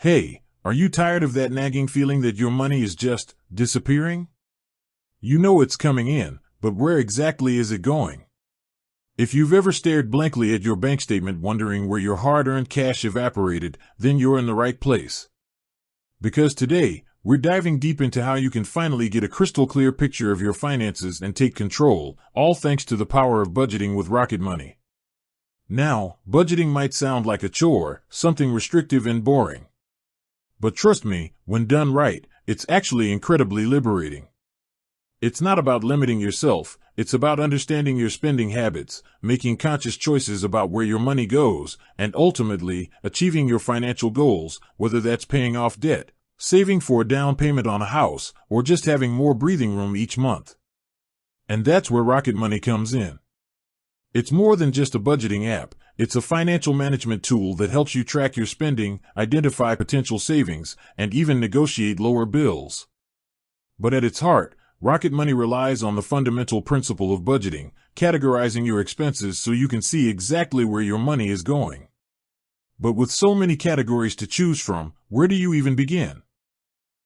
Hey, are you tired of that nagging feeling that your money is just disappearing? You know it's coming in, but where exactly is it going? If you've ever stared blankly at your bank statement wondering where your hard-earned cash evaporated, then you're in the right place. Because today, we're diving deep into how you can finally get a crystal clear picture of your finances and take control, all thanks to the power of budgeting with Rocket Money. Now, budgeting might sound like a chore, something restrictive and boring. But trust me, when done right, it's actually incredibly liberating. It's not about limiting yourself, it's about understanding your spending habits, making conscious choices about where your money goes, and ultimately, achieving your financial goals, whether that's paying off debt, saving for a down payment on a house, or just having more breathing room each month. And that's where Rocket Money comes in. It's more than just a budgeting app, it's a financial management tool that helps you track your spending, identify potential savings, and even negotiate lower bills. But at its heart, Rocket Money relies on the fundamental principle of budgeting, categorizing your expenses so you can see exactly where your money is going. But with so many categories to choose from, where do you even begin?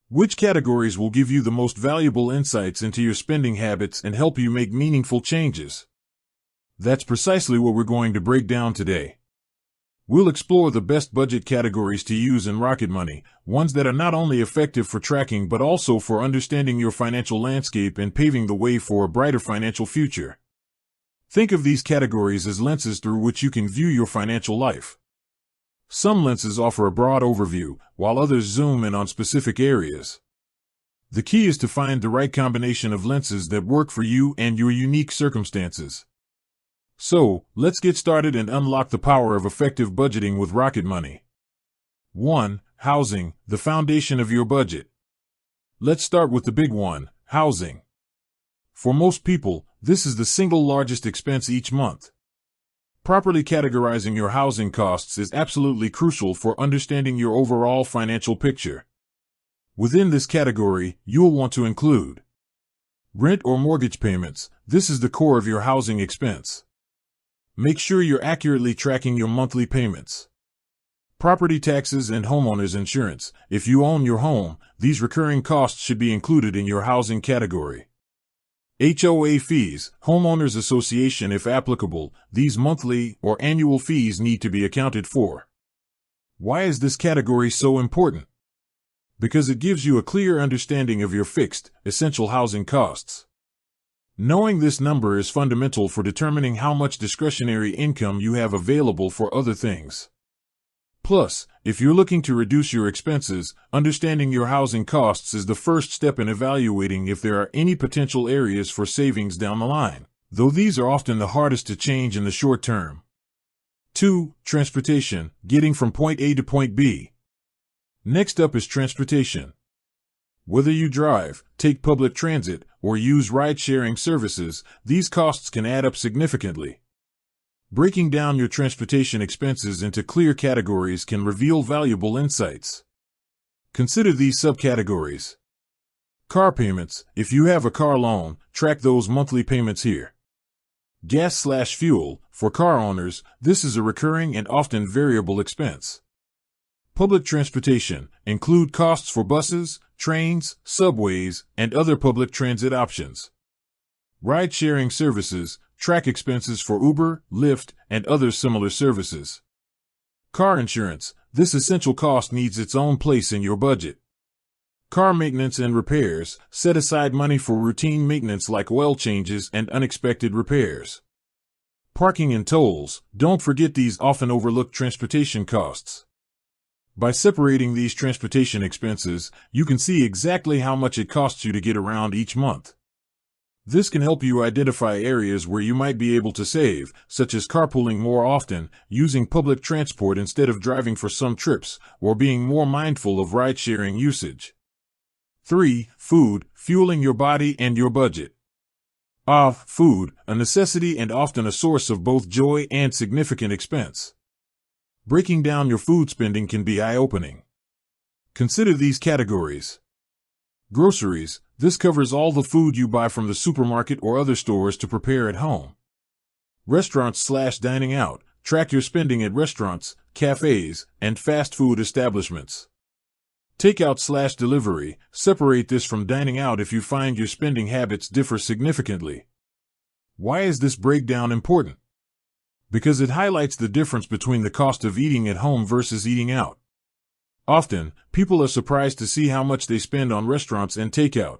Which categories will give you the most valuable insights into your spending habits and help you make meaningful changes? That's precisely what we're going to break down today. We'll explore the best budget categories to use in Rocket Money, ones that are not only effective for tracking but also for understanding your financial landscape and paving the way for a brighter financial future. Think of these categories as lenses through which you can view your financial life. Some lenses offer a broad overview, while others zoom in on specific areas. The key is to find the right combination of lenses that work for you and your unique circumstances. So, let's get started and unlock the power of effective budgeting with Rocket Money. 1. Housing, the foundation of your budget. Let's start with the big one, housing. For most people, this is the single largest expense each month. Properly categorizing your housing costs is absolutely crucial for understanding your overall financial picture. Within this category, you'll want to include rent or mortgage payments. This is the core of your housing expense. Make sure you're accurately tracking your monthly payments. Property taxes and homeowners insurance. If you own your home, these recurring costs should be included in your housing category. HOA fees, homeowners association if applicable, these monthly or annual fees need to be accounted for. Why is this category so important? Because it gives you a clear understanding of your fixed, essential housing costs. Knowing this number is fundamental for determining how much discretionary income you have available for other things. Plus, if you're looking to reduce your expenses, understanding your housing costs is the first step in evaluating if there are any potential areas for savings down the line, though these are often the hardest to change in the short term. 2. Transportation, getting from point A to point B. Next up is transportation. Whether you drive, take public transit, or use ride-sharing services, these costs can add up significantly. Breaking down your transportation expenses into clear categories can reveal valuable insights. Consider these subcategories. Car payments. If you have a car loan, track those monthly payments here. Gas/fuel. For car owners, this is a recurring and often variable expense. Public transportation. Include costs for buses, trains, subways, and other public transit options. Ride-sharing services. Track expenses for Uber, Lyft, and other similar services. Car insurance. This essential cost needs its own place in your budget. Car maintenance and repairs. Set aside money for routine maintenance like oil changes and unexpected repairs. Parking and tolls. Don't forget these often overlooked transportation costs. By separating these transportation expenses, you can see exactly how much it costs you to get around each month. This can help you identify areas where you might be able to save, such as carpooling more often, using public transport instead of driving for some trips, or being more mindful of ride-sharing usage. 3. Food, fueling your body and your budget. Food, a necessity and often a source of both joy and significant expense. Breaking down your food spending can be eye-opening. Consider these categories. Groceries. This covers all the food you buy from the supermarket or other stores to prepare at home. Restaurants/dining out. Track your spending at restaurants, cafes, and fast food establishments. Takeout/delivery, separate this from dining out if you find your spending habits differ significantly. Why is this breakdown important? Because it highlights the difference between the cost of eating at home versus eating out. Often, people are surprised to see how much they spend on restaurants and takeout.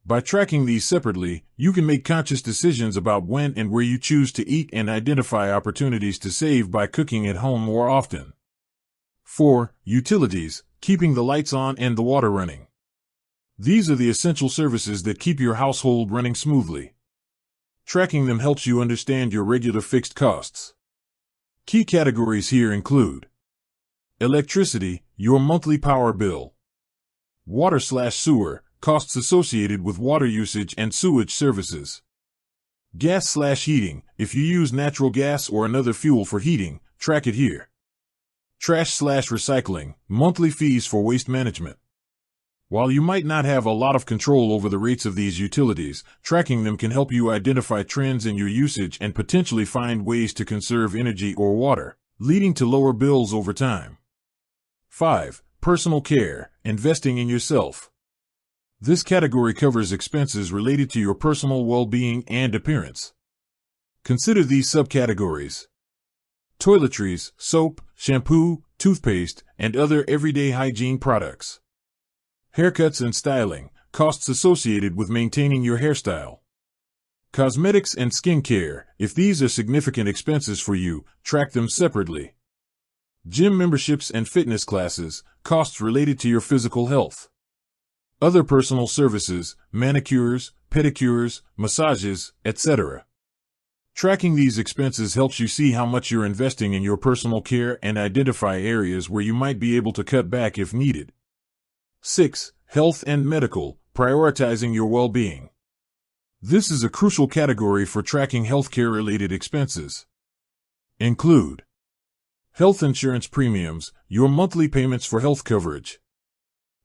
By tracking these separately, you can make conscious decisions about when and where you choose to eat and identify opportunities to save by cooking at home more often. 4. Utilities, keeping the lights on and the water running. These are the essential services that keep your household running smoothly. Tracking them helps you understand your regular fixed costs. Key categories here include electricity, your monthly power bill. Water/sewer, costs associated with water usage and sewage services. Gas/heating, if you use natural gas or another fuel for heating, track it here. Trash/recycling, monthly fees for waste management. While you might not have a lot of control over the rates of these utilities, tracking them can help you identify trends in your usage and potentially find ways to conserve energy or water, leading to lower bills over time. 5. Personal care, investing in yourself. This category covers expenses related to your personal well-being and appearance. Consider these subcategories: toiletries, soap, shampoo, toothpaste, and other everyday hygiene products. Haircuts and styling, costs associated with maintaining your hairstyle. Cosmetics and skincare, if these are significant expenses for you, track them separately. Gym memberships and fitness classes, costs related to your physical health. Other personal services, manicures, pedicures, massages, etc. Tracking these expenses helps you see how much you're investing in your personal care and identify areas where you might be able to cut back if needed. 6. Health and medical, prioritizing your well-being. This is a crucial category for tracking healthcare-related expenses. Include health insurance premiums, your monthly payments for health coverage.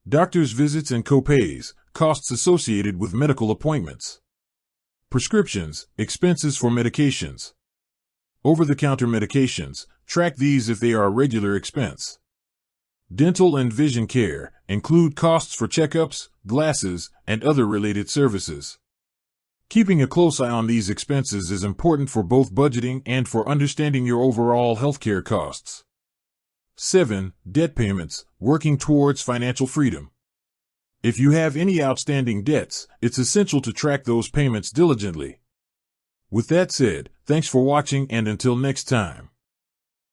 Doctor's visits and co-pays, costs associated with medical appointments. Prescriptions, expenses for medications. Over-the-counter medications, track these if they are a regular expense. Dental and vision care, include costs for checkups, glasses, and other related services. Keeping a close eye on these expenses is important for both budgeting and for understanding your overall healthcare costs. 7. Debt payments, working towards financial freedom. If you have any outstanding debts, it's essential to track those payments diligently. With that said, thanks for watching, and until next time.